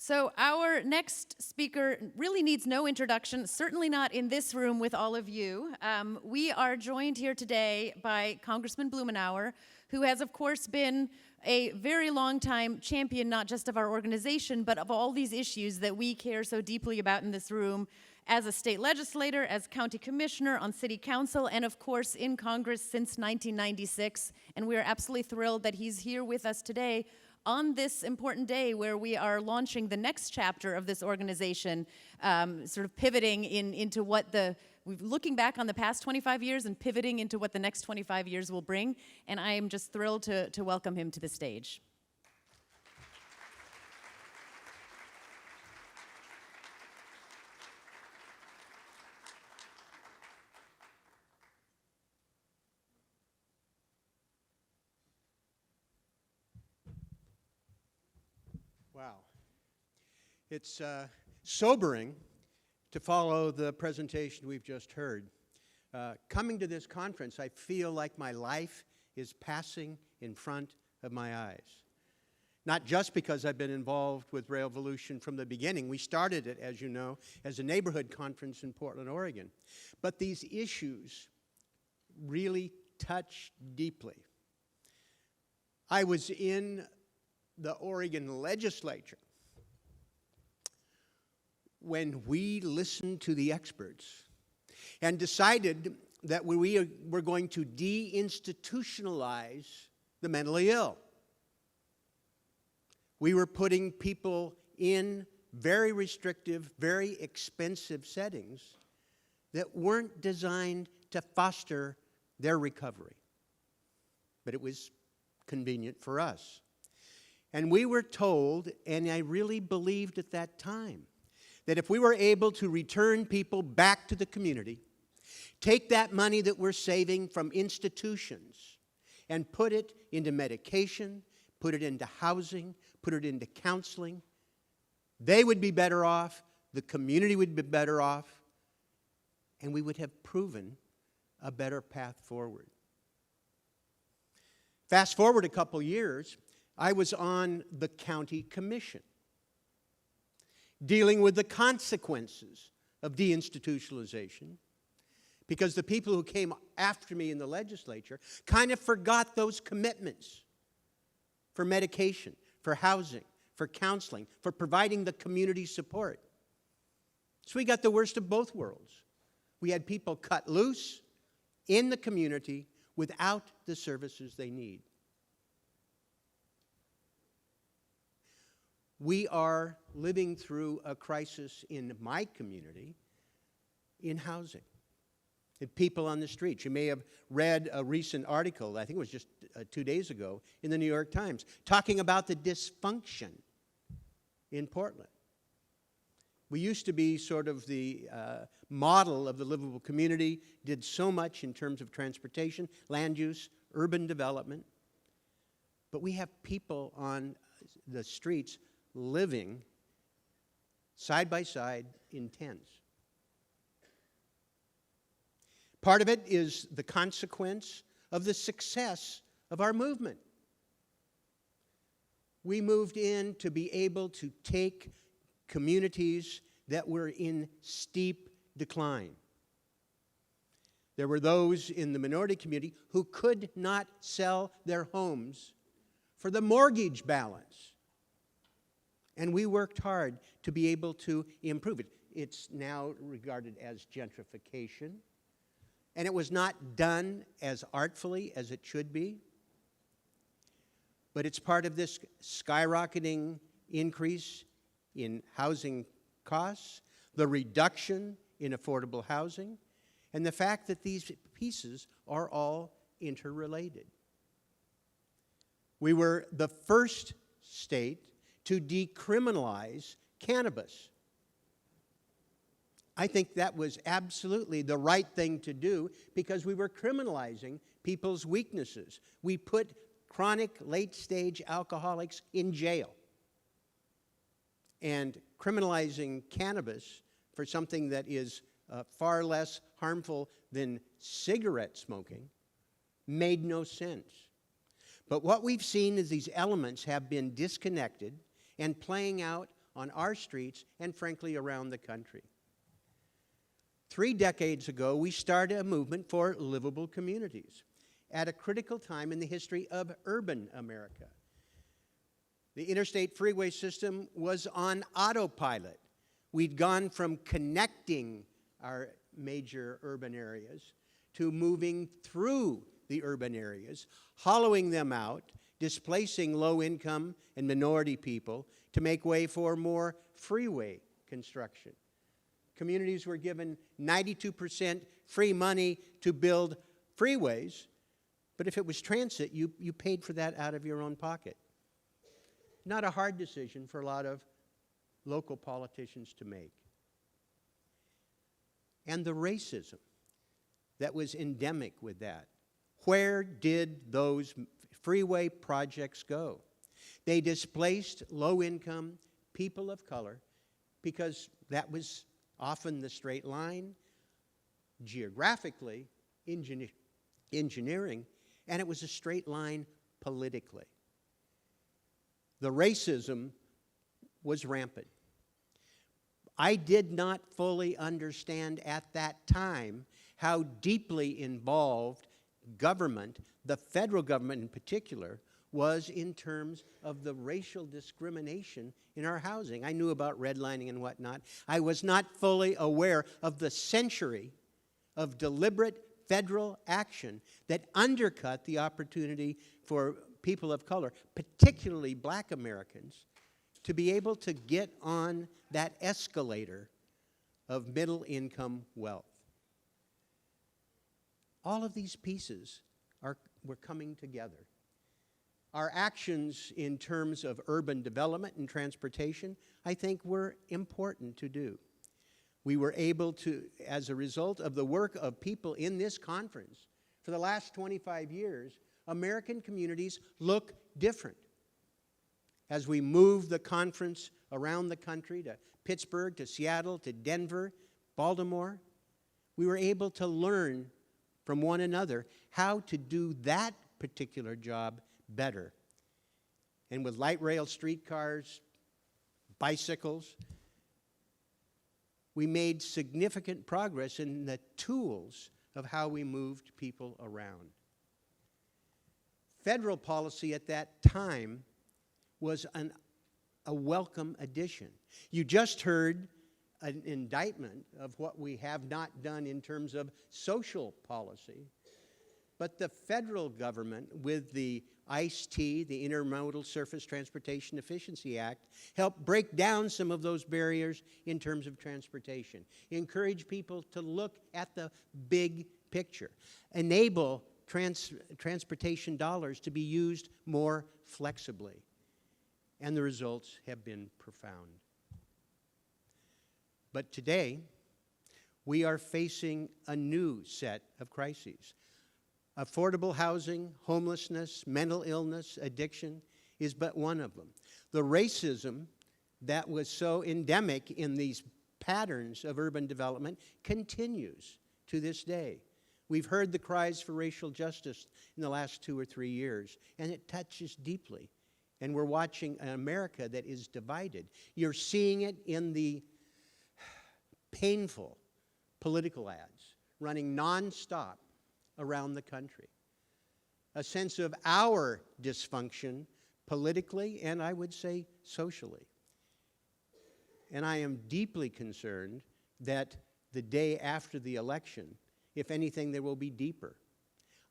So our next speaker really needs no introduction, certainly not in this room with all of you. We are joined here today by Congressman Blumenauer, who has, of course, been a very long time champion, not just of our organization, but of all these issues that we care so deeply about in this room, as a state legislator, as county commissioner, on city council, and of course in Congress since 1996. And we are absolutely thrilled that he's here with us today on this important day where we are launching the next chapter of this organization, sort of pivoting into what looking back on the past 25 years and pivoting into what the next 25 years will bring. And I am just thrilled to welcome him to the stage. Wow. It's sobering to follow the presentation we've just heard. Coming to this conference, I feel like my life is passing in front of my eyes. Not just because I've been involved with Volution from the beginning. We started it, as you know, as a neighborhood conference in Portland, Oregon. But these issues really touch deeply. I was in the Oregon legislature when we listened to the experts and decided that we were going to deinstitutionalize the mentally ill. We were putting people in very restrictive, very expensive settings that weren't designed to foster their recovery. But it was convenient for us. And we were told, and I really believed at that time, that if we were able to return people back to the community, take that money that we're saving from institutions and put it into medication, put it into housing, put it into counseling, they would be better off, the community would be better off, and we would have proven a better path forward. Fast forward a couple years, I was on the county commission, dealing with the consequences of deinstitutionalization, because the people who came after me in the legislature kind of forgot those commitments for medication, for housing, for counseling, for providing the community support. So we got the worst of both worlds. We had people cut loose in the community without the services they need. We are living through a crisis in my community in housing. The people on the streets. You may have read a recent article, I think it was just 2 days ago, in the New York Times, talking about the dysfunction in Portland. We used to be sort of the model of the livable community, did so much in terms of transportation, land use, urban development. But we have people on the streets living side by side in tents. Part of it is the consequence of the success of our movement. We moved in to be able to take communities that were in steep decline. There were those in the minority community who could not sell their homes for the mortgage balance. And we worked hard to be able to improve it. It's now regarded as gentrification. And it was not done as artfully as it should be. But it's part of this skyrocketing increase in housing costs, the reduction in affordable housing, and the fact that these pieces are all interrelated. We were the first state to decriminalize cannabis. I think that was absolutely the right thing to do because we were criminalizing people's weaknesses. We put chronic late-stage alcoholics in jail. And criminalizing cannabis for something that is far less harmful than cigarette smoking made no sense. But what we've seen is these elements have been disconnected and playing out on our streets and, frankly, around the country. 3 decades ago, we started a movement for livable communities at a critical time in the history of urban America. The interstate freeway system was on autopilot. We'd gone from connecting our major urban areas to moving through the urban areas, hollowing them out, displacing low-income and minority people to make way for more freeway construction. Communities were given 92% free money to build freeways, but if it was transit, you paid for that out of your own pocket. Not a hard decision for a lot of local politicians to make. And the racism that was endemic with that. Where did those freeway projects go? They displaced low-income people of color because that was often the straight line, geographically, engineering, and it was a straight line politically. The racism was rampant. I did not fully understand at that time how deeply involved government, the federal government in particular, was in terms of the racial discrimination in our housing. I knew about redlining and whatnot. I was not fully aware of the century of deliberate federal action that undercut the opportunity for people of color, particularly black Americans, to be able to get on that escalator of middle-income wealth. All of these pieces were coming together. Our actions in terms of urban development and transportation, I think, were important to do. We were able to, as a result of the work of people in this conference, for the last 25 years, American communities look different. As we move the conference around the country to Pittsburgh, to Seattle, to Denver, Baltimore, we were able to learn from one another how to do that particular job better. And with light rail streetcars, bicycles, we made significant progress in the tools of how we moved people around. Federal policy at that time was a welcome addition. You just heard an indictment of what we have not done in terms of social policy, but the federal government, with the ICE-T, the Intermodal Surface Transportation Efficiency Act, helped break down some of those barriers in terms of transportation, encourage people to look at the big picture, enable transportation dollars to be used more flexibly. And the results have been profound. But today, we are facing a new set of crises. Affordable housing, homelessness, mental illness, addiction is but one of them. The racism that was so endemic in these patterns of urban development continues to this day. We've heard the cries for racial justice in the last 2 or 3 years, and it touches deeply. And we're watching an America that is divided. You're seeing it in the painful political ads running nonstop around the country. A sense of our dysfunction politically and, I would say, socially. And I am deeply concerned that the day after the election, if anything, there will be deeper.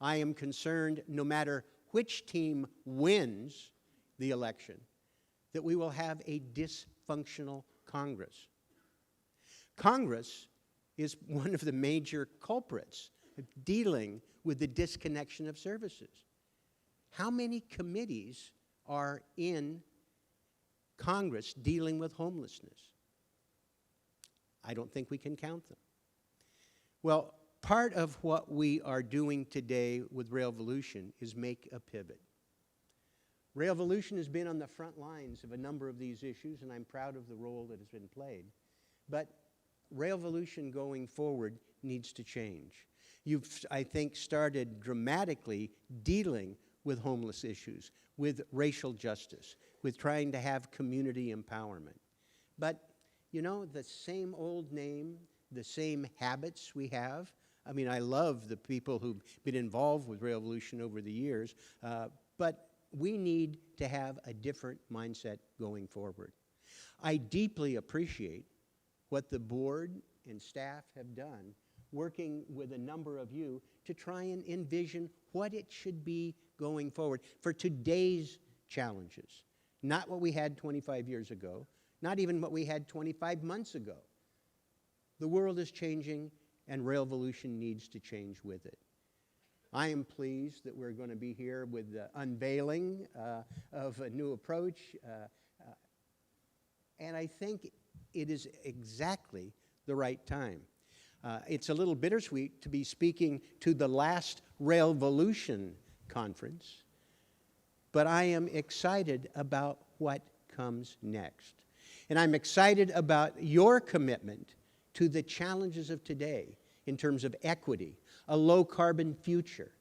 I am concerned, no matter which team wins the election, that we will have a dysfunctional Congress. Congress is one of the major culprits of dealing with the disconnection of services. How many committees are in Congress dealing with homelessness? I don't think we can count them. Well, part of what we are doing today with Volution is make a pivot. Volution has been on the front lines of a number of these issues, and I'm proud of the role that has been played. But Volution going forward needs to change. You've, I think, started dramatically dealing with homeless issues, with racial justice, with trying to have community empowerment. But, you know, the same old name, the same habits we have. I mean, I love the people who've been involved with Revolution over the years, but we need to have a different mindset going forward. I deeply appreciate what the board and staff have done, working with a number of you to try and envision what it should be going forward for today's challenges. Not what we had 25 years ago, not even what we had 25 months ago. The world is changing, and Revolution needs to change with it. I am pleased that we're going to be here with the unveiling of a new approach, and I think it is exactly the right time. It's a little bittersweet to be speaking to the last Revolution conference, but I am excited about what comes next. And I'm excited about your commitment to the challenges of today in terms of equity, a low-carbon future,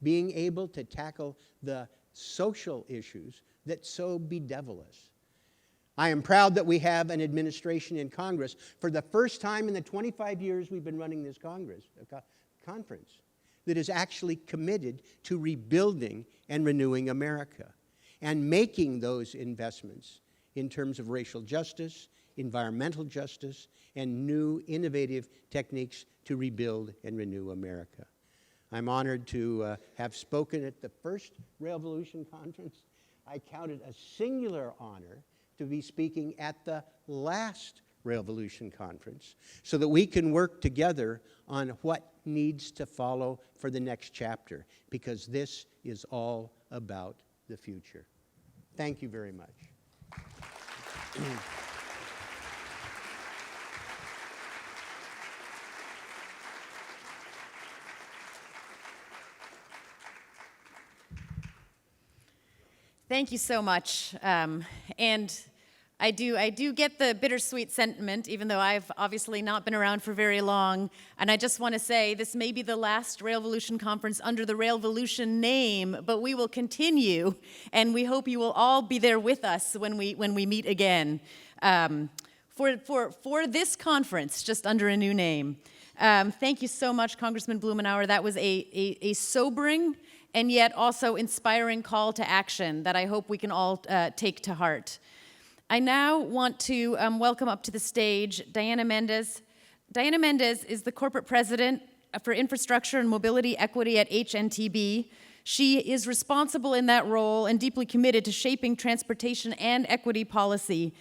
being able to tackle the social issues that so bedevil us. I am proud that we have an administration in Congress for the first time in the 25 years we've been running this conference that is actually committed to rebuilding and renewing America and making those investments in terms of racial justice, environmental justice, and new innovative techniques to rebuild and renew America. I'm honored to have spoken at the first Revolution conference. I count it a singular honor to be speaking at the last Revolution conference so that we can work together on what needs to follow for the next chapter, because this is all about the future. Thank you very much. Thank you so much. And I do get the bittersweet sentiment, even though I've obviously not been around for very long. And I just want to say this may be the last Revolution conference under the Revolution name, but we will continue, and we hope you will all be there with us when we meet again for this conference, just under a new name. Thank you so much, Congressman Blumenauer. That was a sobering and yet also inspiring call to action that I hope we can all take to heart. I now want to welcome up to the stage Diana Mendes. Diana Mendes is the corporate president for infrastructure and mobility equity at HNTB. She is responsible in that role and deeply committed to shaping transportation and equity policy.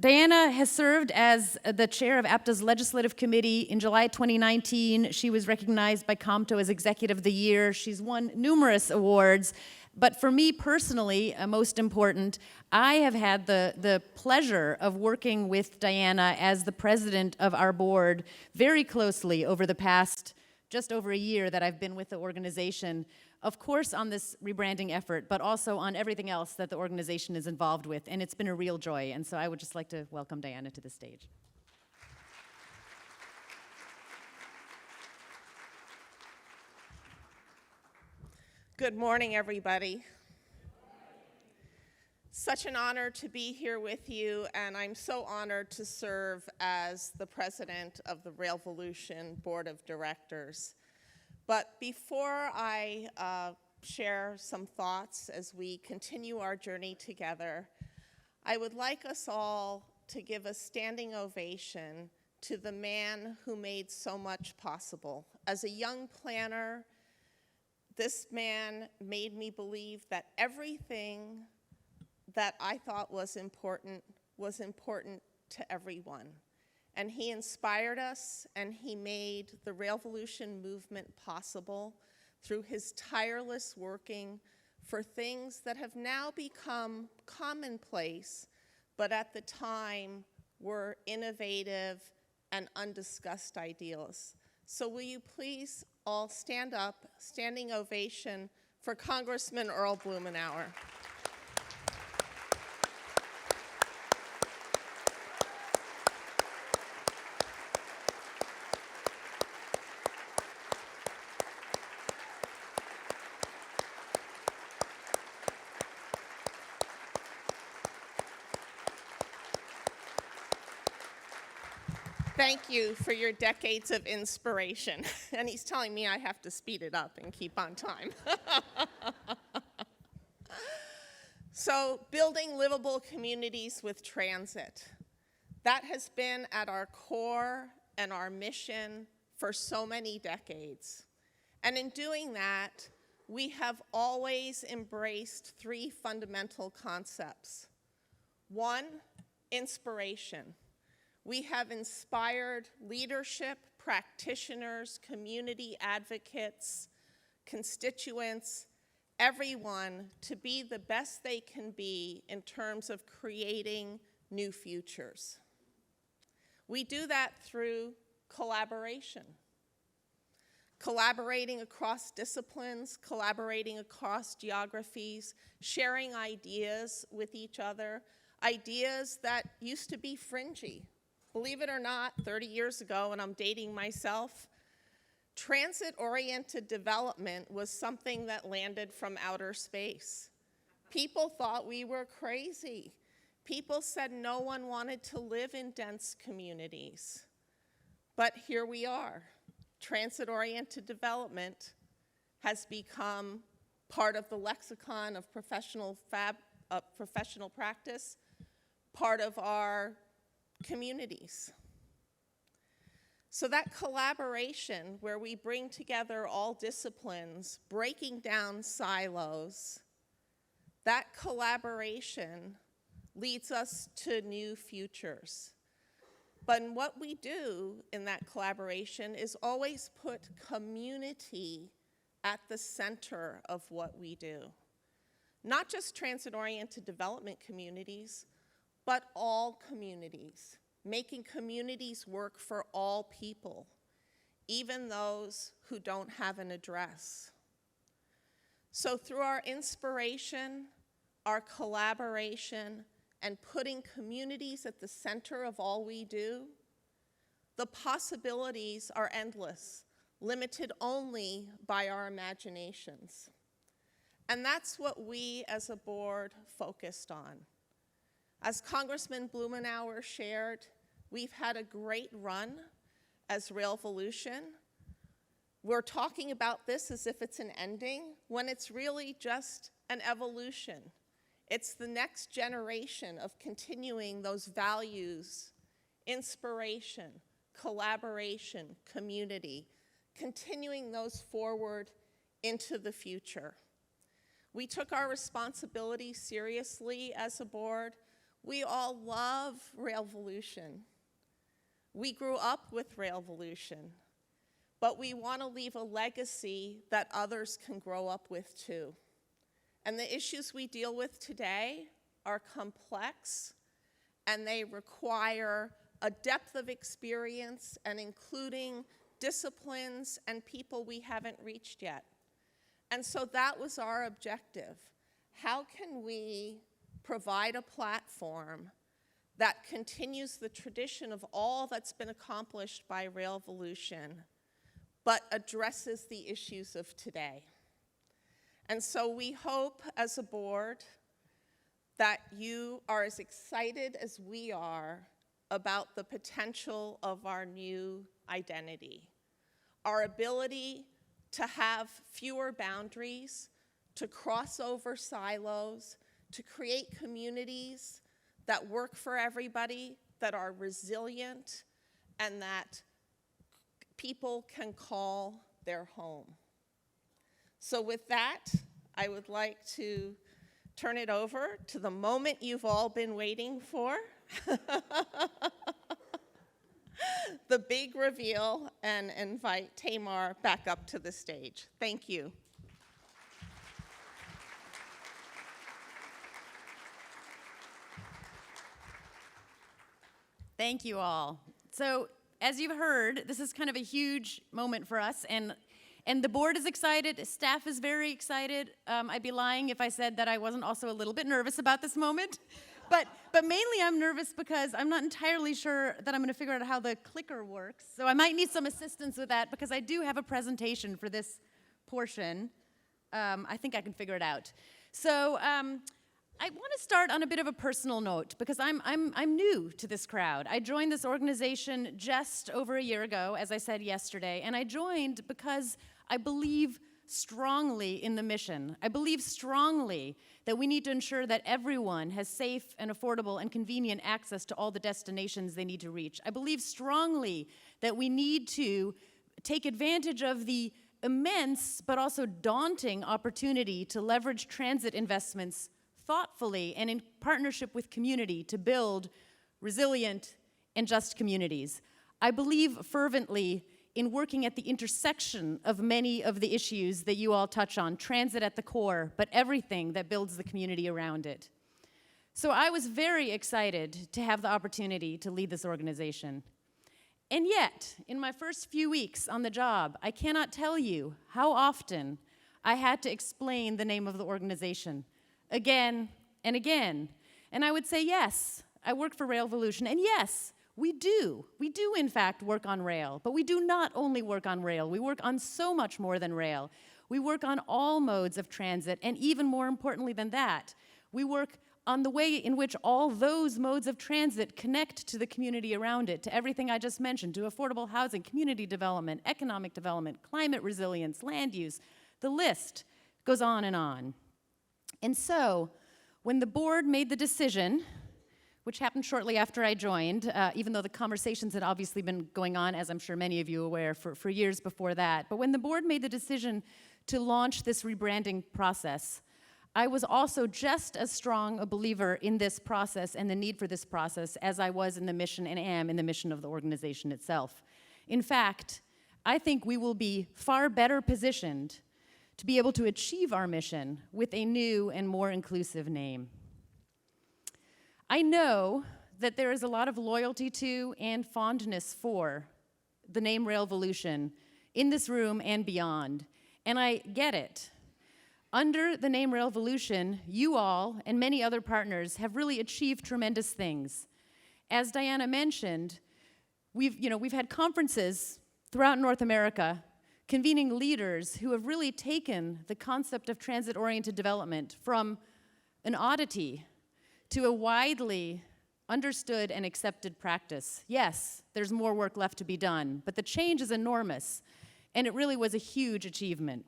Diana has served as the chair of APTA's Legislative Committee. In July 2019, she was recognized by COMTO as Executive of the Year. She's won numerous awards. But for me personally, most important, I have had the pleasure of working with Diana as the president of our board very closely over the past just over a year that I've been with the organization. Of course on this rebranding effort, but also on everything else that the organization is involved with, and it's been a real joy. And so I would just like to welcome Diana to the stage. Good morning, everybody. Such an honor to be here with you, and I'm so honored to serve as the president of the Revolution Board of Directors. But before I share some thoughts as we continue our journey together, I would like us all to give a standing ovation to the man who made so much possible. As a young planner, this man made me believe that everything that I thought was important to everyone. And he inspired us, and he made the Revolution movement possible through his tireless working for things that have now become commonplace, but at the time were innovative and undiscussed ideals. So will you please all stand up, standing ovation for Congressman Earl Blumenauer. Thank you for your decades of inspiration. And he's telling me I have to speed it up and keep on time. So, building livable communities with transit. That has been at our core and our mission for so many decades. And in doing that, we have always embraced three fundamental concepts. One, inspiration. We have inspired leadership, practitioners, community advocates, constituents, everyone to be the best they can be in terms of creating new futures. We do that through collaboration. Collaborating across disciplines, collaborating across geographies, sharing ideas with each other, ideas that used to be fringy. Believe it or not, 30 years ago, and I'm dating myself, transit-oriented development was something that landed from outer space. People thought we were crazy. People said no one wanted to live in dense communities. But here we are. Transit-oriented development has become part of the lexicon of professional practice, part of our communities. So that collaboration where we bring together all disciplines, breaking down silos, that collaboration leads us to new futures. But what we do in that collaboration is always put community at the center of what we do. Not just transit-oriented development communities, but all communities, making communities work for all people, even those who don't have an address. So through our inspiration, our collaboration, and putting communities at the center of all we do, the possibilities are endless, limited only by our imaginations. And that's what we as a board focused on. As Congressman Blumenauer shared, we've had a great run as Volution. We're talking about this as if it's an ending, when it's really just an evolution. It's the next generation of continuing those values, inspiration, collaboration, community, continuing those forward into the future. We took our responsibility seriously as a board. We all love Volution. We grew up with Volution, but we want to leave a legacy that others can grow up with too. And the issues we deal with today are complex, and they require a depth of experience and including disciplines and people we haven't reached yet. And so that was our objective. How can we provide a platform that continues the tradition of all that's been accomplished by Volution, but addresses the issues of today? And so we hope as a board that you are as excited as we are about the potential of our new identity, our ability to have fewer boundaries, to cross over silos, to create communities that work for everybody, that are resilient, and that people can call their home. So with that, I would like to turn it over to the moment you've all been waiting for, the big reveal, and invite Tamar back up to the stage. Thank you. Thank you all. So, as you've heard, this is kind of a huge moment for us, and the board is excited, staff is very excited. I'd be lying if I said that I wasn't also a little bit nervous about this moment. But mainly I'm nervous because I'm not entirely sure that I'm going to figure out how the clicker works. So I might need some assistance with that because I do have a presentation for this portion. I think I can figure it out. So I want to start on a bit of a personal note because I'm new to this crowd. I joined this organization just over a year ago, as I said yesterday, and I joined because I believe strongly in the mission. I believe strongly that we need to ensure that everyone has safe and affordable and convenient access to all the destinations they need to reach. I believe strongly that we need to take advantage of the immense but also daunting opportunity to leverage transit investments thoughtfully and in partnership with community to build resilient and just communities. I believe fervently in working at the intersection of many of the issues that you all touch on, transit at the core, but everything that builds the community around it. So I was very excited to have the opportunity to lead this organization. And yet, in my first few weeks on the job, I cannot tell you how often I had to explain the name of the organization again and again. And I would say, yes, I work for Volution, and yes, we do in fact work on rail, but we do not only work on rail, we work on so much more than rail. We work on all modes of transit, and even more importantly than that, we work on the way in which all those modes of transit connect to the community around it, to everything I just mentioned, to affordable housing, community development, economic development, climate resilience, land use. The list goes on and on. And so, when the board made the decision, which happened shortly after I joined, even though the conversations had obviously been going on, as I'm sure many of you are aware, for years before that. But when the board made the decision to launch this rebranding process, I was also just as strong a believer in this process and the need for this process as I was in the mission and am in the mission of the organization itself. In fact, I think we will be far better positioned to be able to achieve our mission with a new and more inclusive name. I know that there is a lot of loyalty to and fondness for the name Volution in this room and beyond, and I get it. Under the name Volution, you all and many other partners have really achieved tremendous things. As Diana mentioned, we've had conferences throughout North America convening leaders who have really taken the concept of transit-oriented development from an oddity to a widely understood and accepted practice. Yes, there's more work left to be done, but the change is enormous, and it really was a huge achievement.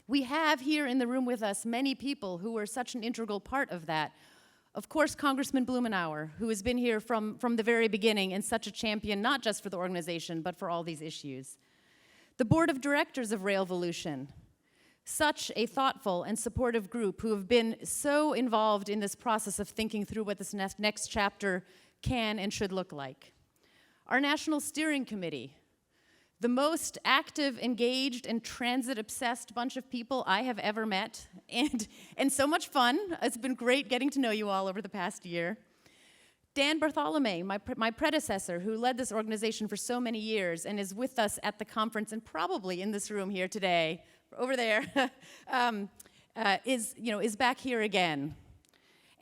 We have here in the room with us many people who were such an integral part of that. Of course, Congressman Blumenauer, who has been here from the very beginning and such a champion, not just for the organization, but for all these issues. The board of directors of Volution, such a thoughtful and supportive group who have been so involved in this process of thinking through what this next chapter can and should look like. Our National Steering Committee, the most active, engaged, and transit-obsessed bunch of people I have ever met, and so much fun. It's been great getting to know you all over the past year. Dan Bartholomew, my predecessor, who led this organization for so many years and is with us at the conference and probably in this room here today, over there, is back here again.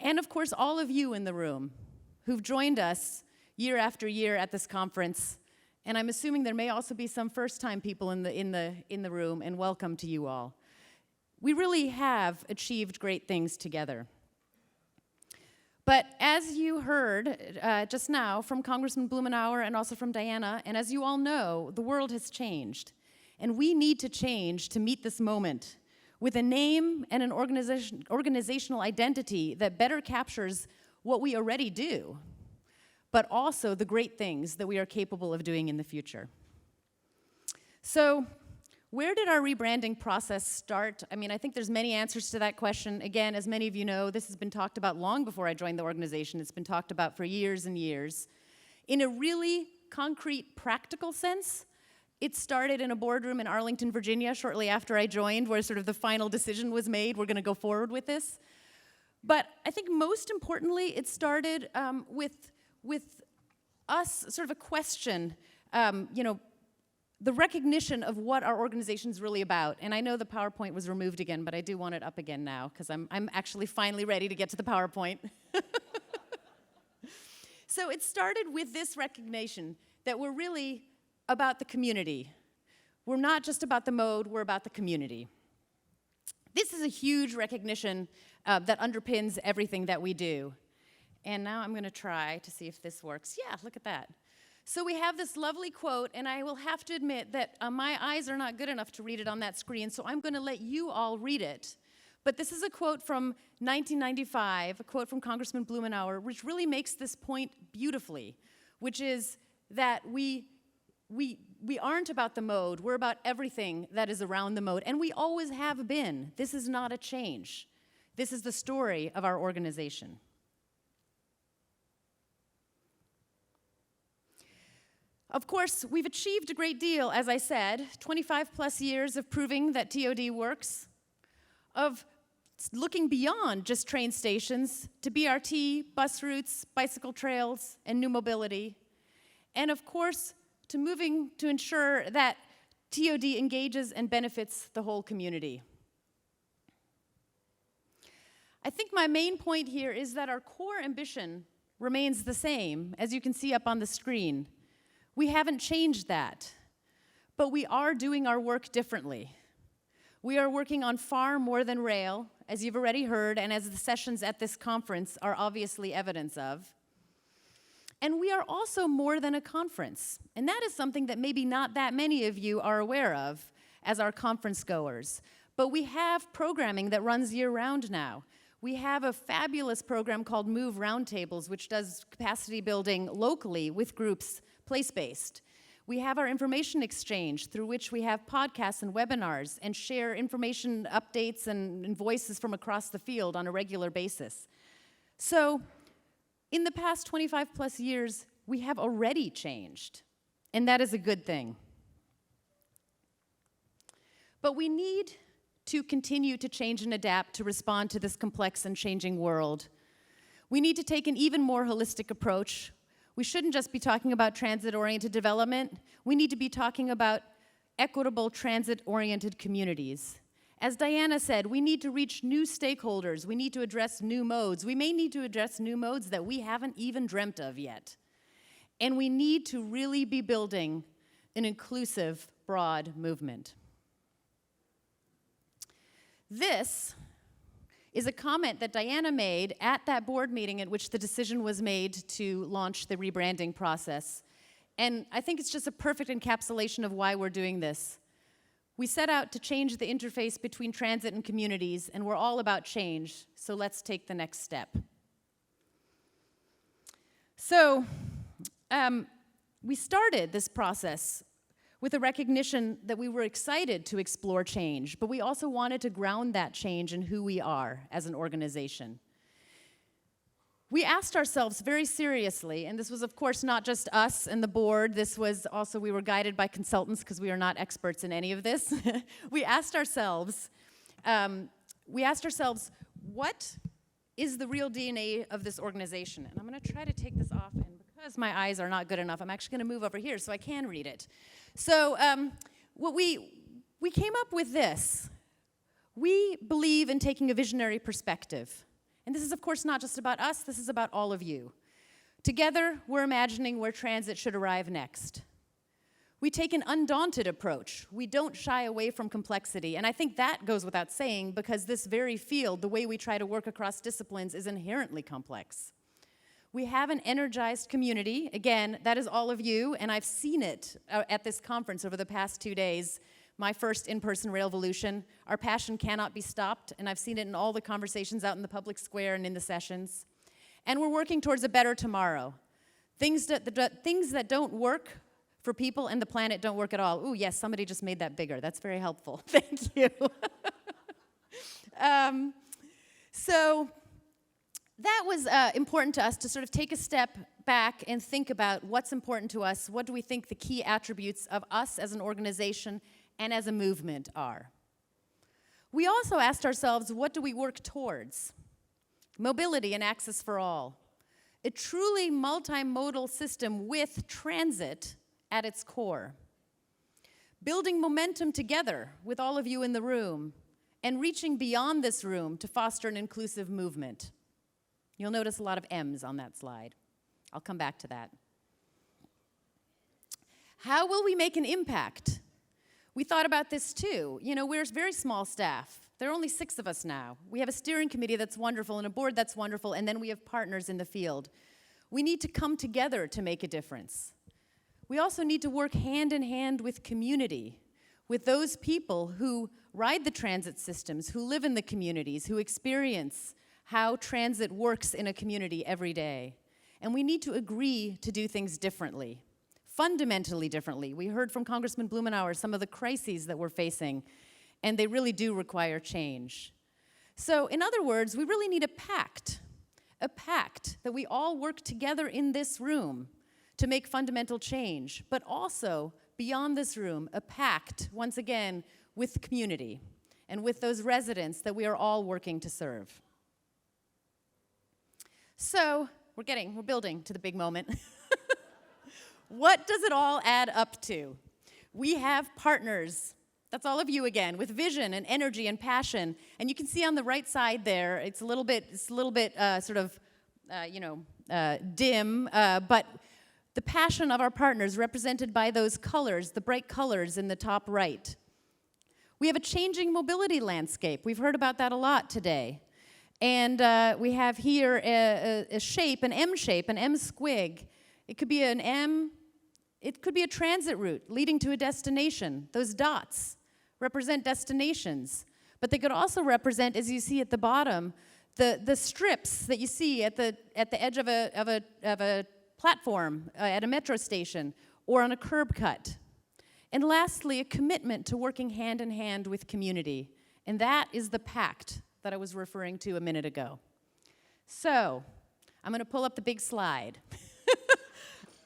And of course, all of you in the room who've joined us year after year at this conference. And I'm assuming there may also be some first-time people in the room, and welcome to you all. We really have achieved great things together. But as you heard just now from Congressman Blumenauer and also from Diana, and as you all know, the world has changed. And we need to change to meet this moment with a name and an organizational identity that better captures what we already do, but also the great things that we are capable of doing in the future. So, where did our rebranding process start? I mean, I think there's many answers to that question. Again, as many of you know, this has been talked about long before I joined the organization. It's been talked about for years and years. In a really concrete, practical sense, it started in a boardroom in Arlington, Virginia, shortly after I joined, where sort of the final decision was made, we're gonna go forward with this. But I think most importantly, it started with us, sort of a question, the recognition of what our organization's really about. And I know the PowerPoint was removed again, but I do want it up again now, because I'm actually finally ready to get to the PowerPoint. So it started with this recognition that we're really about the community. We're not just about the mode, we're about the community. This is a huge recognition that underpins everything that we do. And now I'm going to try to see if this works. Yeah, look at that. So we have this lovely quote, and I will have to admit that my eyes are not good enough to read it on that screen, so I'm going to let you all read it. But this is a quote from 1995, a quote from Congressman Blumenauer, which really makes this point beautifully, which is that we aren't about the mode, we're about everything that is around the mode, and we always have been. This is not a change. This is the story of our organization. Of course, we've achieved a great deal, as I said, 25 plus years of proving that TOD works, of looking beyond just train stations to BRT, bus routes, bicycle trails, and new mobility, and of course, to moving to ensure that TOD engages and benefits the whole community. I think my main point here is that our core ambition remains the same, as you can see up on the screen. We haven't changed that, but we are doing our work differently. We are working on far more than rail, as you've already heard, and as the sessions at this conference are obviously evidence of. And we are also more than a conference, and that is something that maybe not that many of you are aware of as our conference goers. But we have programming that runs year-round now. We have a fabulous program called Move Roundtables, which does capacity building locally with groups, place-based. We have our information exchange, through which we have podcasts and webinars and share information updates and voices from across the field on a regular basis. So, in the past 25 plus years, we have already changed, and that is a good thing. But we need to continue to change and adapt to respond to this complex and changing world. We need to take an even more holistic approach. We shouldn't just be talking about transit-oriented development. We need to be talking about equitable transit-oriented communities. As Diana said, we need to reach new stakeholders. We need to address new modes. We may need to address new modes that we haven't even dreamt of yet. And we need to really be building an inclusive, broad movement. This is a comment that Diana made at that board meeting at which the decision was made to launch the rebranding process. And I think it's just a perfect encapsulation of why we're doing this. We set out to change the interface between transit and communities, and we're all about change, so let's take the next step. So, we started this process with a recognition that we were excited to explore change, but we also wanted to ground that change in who we are as an organization. We asked ourselves very seriously, and this was of course not just us and the board, this was also, we were guided by consultants because we are not experts in any of this. We asked ourselves, what is the real DNA of this organization? And I'm gonna try to take this off, and because my eyes are not good enough, I'm actually gonna move over here so I can read it. So what we came up with this. We believe in taking a visionary perspective. And this is, of course, not just about us, this is about all of you. Together, we're imagining where transit should arrive next. We take an undaunted approach. We don't shy away from complexity. And I think that goes without saying because this very field, the way we try to work across disciplines, is inherently complex. We have an energized community. Again, that is all of you, and I've seen it at this conference over the past 2 days. My first in-person Railvolution. Our passion cannot be stopped, and I've seen it in all the conversations out in the public square and in the sessions. And we're working towards a better tomorrow. Things that don't work for people and the planet don't work at all. Ooh, yes, somebody just made that bigger. That's very helpful. Thank you. So that was important to us to sort of take a step back and think about what's important to us. What do we think the key attributes of us as an organization and as a movement are? We also asked ourselves, what do we work towards? Mobility and access for all. A truly multimodal system with transit at its core. Building momentum together with all of you in the room and reaching beyond this room to foster an inclusive movement. You'll notice a lot of M's on that slide. I'll come back to that. How will we make an impact? We thought about this too. You know, we're a very small staff. There are only 6 of us now. We have a steering committee that's wonderful and a board that's wonderful, and then we have partners in the field. We need to come together to make a difference. We also need to work hand in hand with community, with those people who ride the transit systems, who live in the communities, who experience how transit works in a community every day. And we need to agree to do things differently, fundamentally differently. We heard from Congressman Blumenauer some of the crises that we're facing, and they really do require change. So, in other words, we really need a pact that we all work together in this room to make fundamental change, but also, beyond this room, a pact, once again, with the community and with those residents that we are all working to serve. So, we're building to the big moment. What does it all add up to? We have partners. That's all of you again, with vision and energy and passion. And you can see on the right side there, it's a little bit dim, but the passion of our partners represented by those colors, the bright colors in the top right. We have a changing mobility landscape. We've heard about that a lot today. And we have here a shape, an M shape, an M squig. It could be an M, it could be a transit route leading to a destination. Those dots represent destinations. But they could also represent, as you see at the bottom, the strips that you see at the edge of a platform at a metro station or on a curb cut. And lastly, a commitment to working hand in hand with community. And that is the pact that I was referring to a minute ago. So, I'm going to pull up the big slide.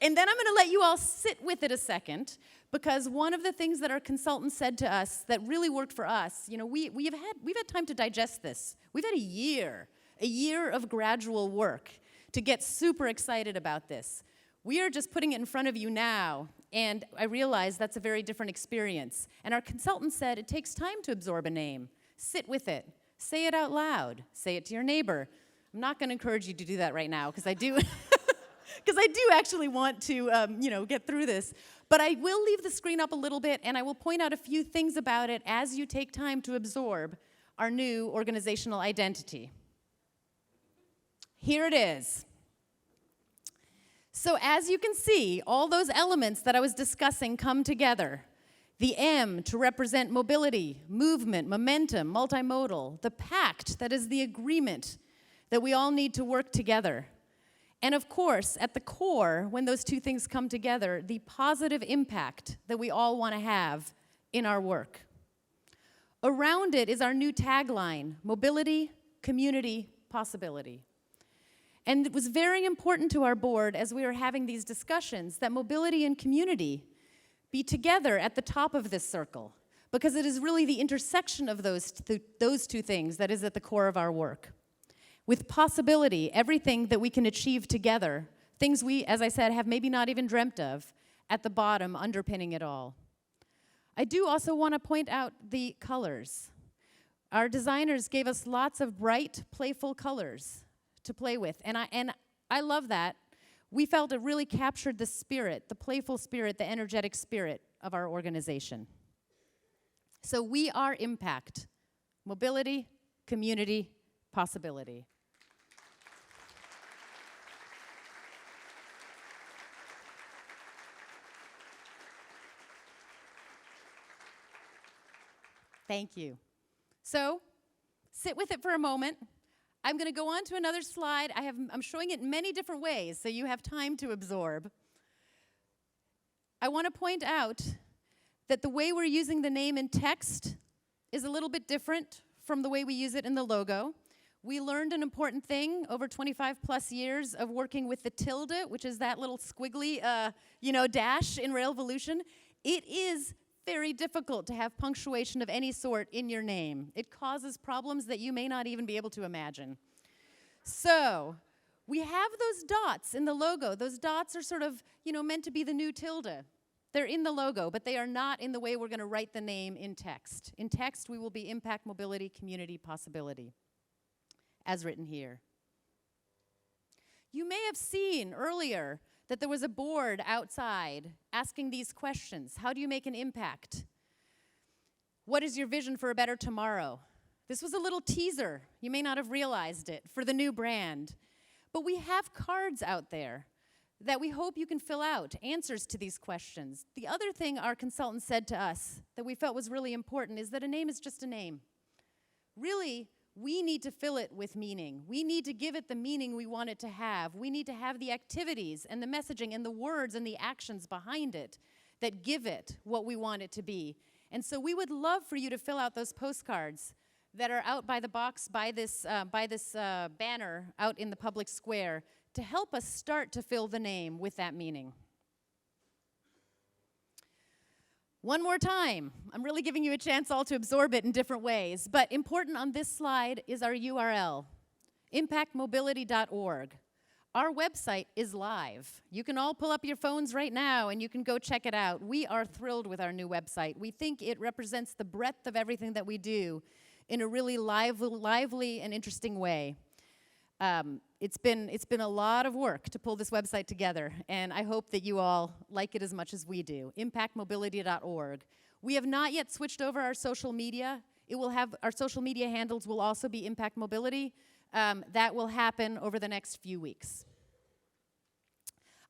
And then I'm going to let you all sit with it a second, because one of the things that our consultants said to us that really worked for us, we've had time to digest this. We've had a year of gradual work to get super excited about this. We are just putting it in front of you now, and I realize that's a very different experience. And our consultant said it takes time to absorb a name. Sit with it. Say it out loud. Say it to your neighbor. I'm not going to encourage you to do that right now, because I do actually want to get through this. But I will leave the screen up a little bit, and I will point out a few things about it as you take time to absorb our new organizational identity. Here it is. So as you can see, all those elements that I was discussing come together. The M to represent mobility, movement, momentum, multimodal. The pact, that is the agreement that we all need to work together. And of course, at the core, when those two things come together, the positive impact that we all want to have in our work. Around it is our new tagline, mobility, community, possibility. And it was very important to our board as we were having these discussions that mobility and community be together at the top of this circle, because it is really the intersection of those two things that is at the core of our work. With possibility, everything that we can achieve together, things we, as I said, have maybe not even dreamt of, at the bottom underpinning it all. I do also want to point out the colors. Our designers gave us lots of bright, playful colors to play with, and I love that. We felt it really captured the spirit, the playful spirit, the energetic spirit of our organization. So we are Mpact, mobility, community, possibility. Thank you. So, sit with it for a moment. I'm going to go on to another slide. I'm showing it in many different ways, so you have time to absorb. I want to point out that the way we're using the name in text is a little bit different from the way we use it in the logo. We learned an important thing over 25 plus years of working with the tilde, which is that little squiggly, dash in Rail Volution. It is very difficult to have punctuation of any sort in your name. It causes problems that you may not even be able to imagine. So, we have those dots in the logo. Those dots are sort of, meant to be the new tilde. They're in the logo, but they are not in the way we're going to write the name in text. In text, we will be Impact, Mobility, Community, Possibility, as written here. You may have seen earlier that there was a board outside asking these questions. How do you make an impact? What is your vision for a better tomorrow? This was a little teaser, you may not have realized it, for the new brand. But we have cards out there that we hope you can fill out, answers to these questions. The other thing our consultant said to us that we felt was really important is that a name is just a name. Really, we need to fill it with meaning. We need to give it the meaning we want it to have. We need to have the activities and the messaging and the words and the actions behind it that give it what we want it to be. And so we would love for you to fill out those postcards that are out by the box, by this banner out in the public square, to help us start to fill the name with that meaning. One more time. I'm really giving you a chance all to absorb it in different ways, but important on this slide is our URL, impactmobility.org. Our website is live. You can all pull up your phones right now and you can go check it out. We are thrilled with our new website. We think it represents the breadth of everything that we do in a really lively and interesting way. It's been a lot of work to pull this website together, and I hope that you all like it as much as we do. Impactmobility.org. We have not yet switched over our social media. Our social media handles will also be Impact Mobility. That will happen over the next few weeks.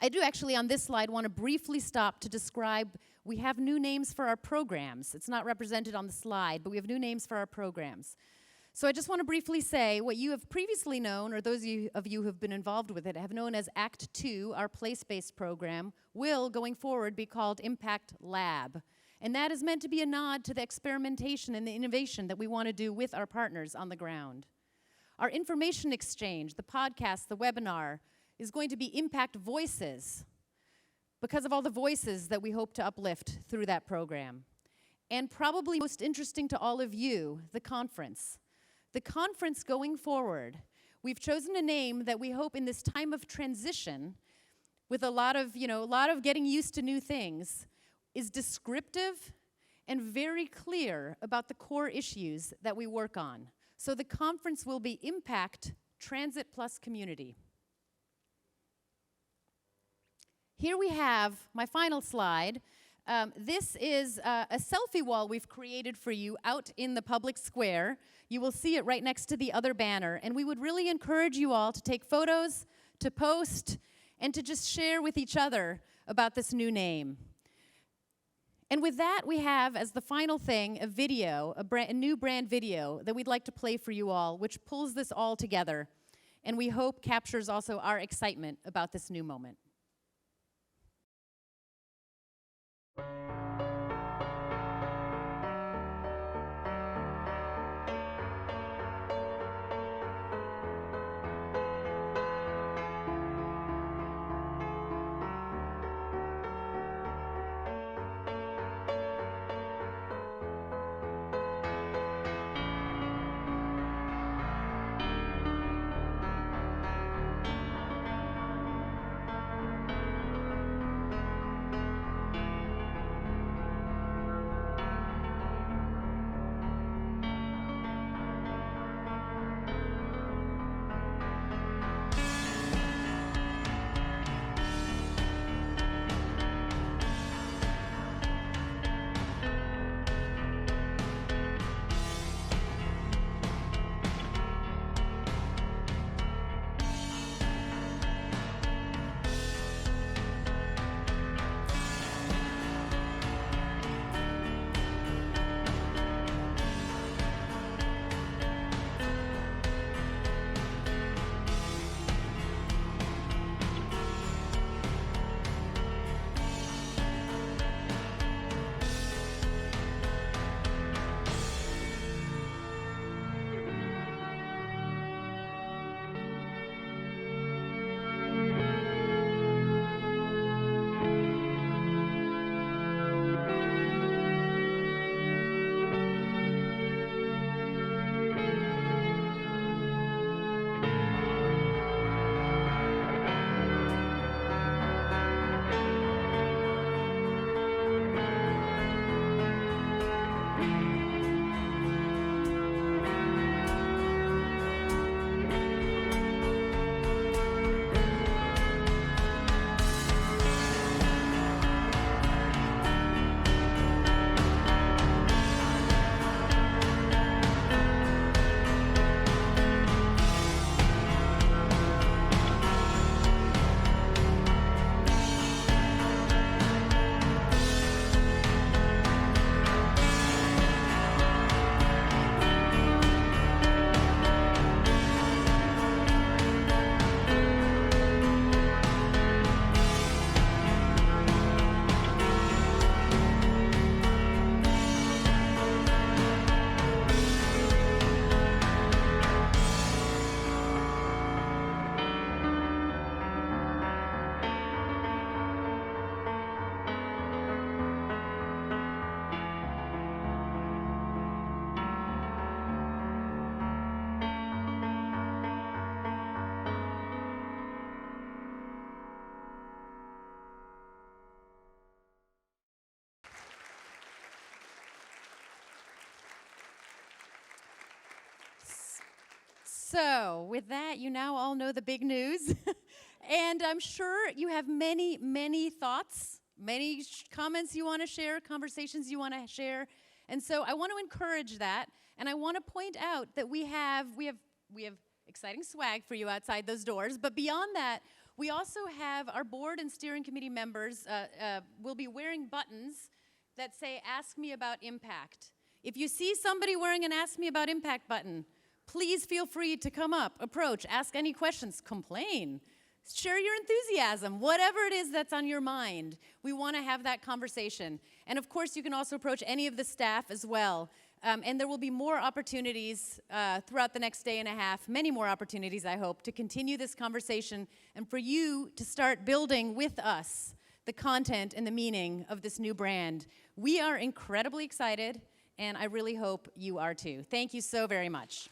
I do actually, on this slide, want to briefly stop to describe, we have new names for our programs. It's not represented on the slide, but we have new names for our programs. So I just want to briefly say what you have previously known, or those of you who have been involved with it, have known as Act 2, our place-based program, will, going forward, be called Impact Lab. And that is meant to be a nod to the experimentation and the innovation that we want to do with our partners on the ground. Our information exchange, the podcast, the webinar, is going to be Impact Voices, because of all the voices that we hope to uplift through that program. And probably most interesting to all of you, the conference. The conference going forward, we've chosen a name that we hope in this time of transition, with a lot of getting used to new things, is descriptive and very clear about the core issues that we work on. So the conference will be Impact Transit Plus Community. Here we have my final slide. This is a selfie wall we've created for you out in the public square. You will see it right next to the other banner. And we would really encourage you all to take photos, to post, and to just share with each other about this new name. And with that, we have, as the final thing, a video, a new brand video that we'd like to play for you all, which pulls this all together, and we hope captures also our excitement about this new moment. So, with that, you now all know the big news. And I'm sure you have many, many thoughts, many comments you want to share, conversations you want to share. And so I want to encourage that. And I want to point out that we have exciting swag for you outside those doors. But beyond that, we also have our board and steering committee members will be wearing buttons that say, "Ask me about Mpact." If you see somebody wearing an "Ask me about Mpact" button, please feel free to come up, approach, ask any questions, complain, share your enthusiasm, whatever it is that's on your mind. We want to have that conversation. And of course, you can also approach any of the staff as well. And there will be more opportunities throughout the next day and a half, many more opportunities, I hope, to continue this conversation and for you to start building with us the content and the meaning of this new brand. We are incredibly excited, and I really hope you are too. Thank you so very much.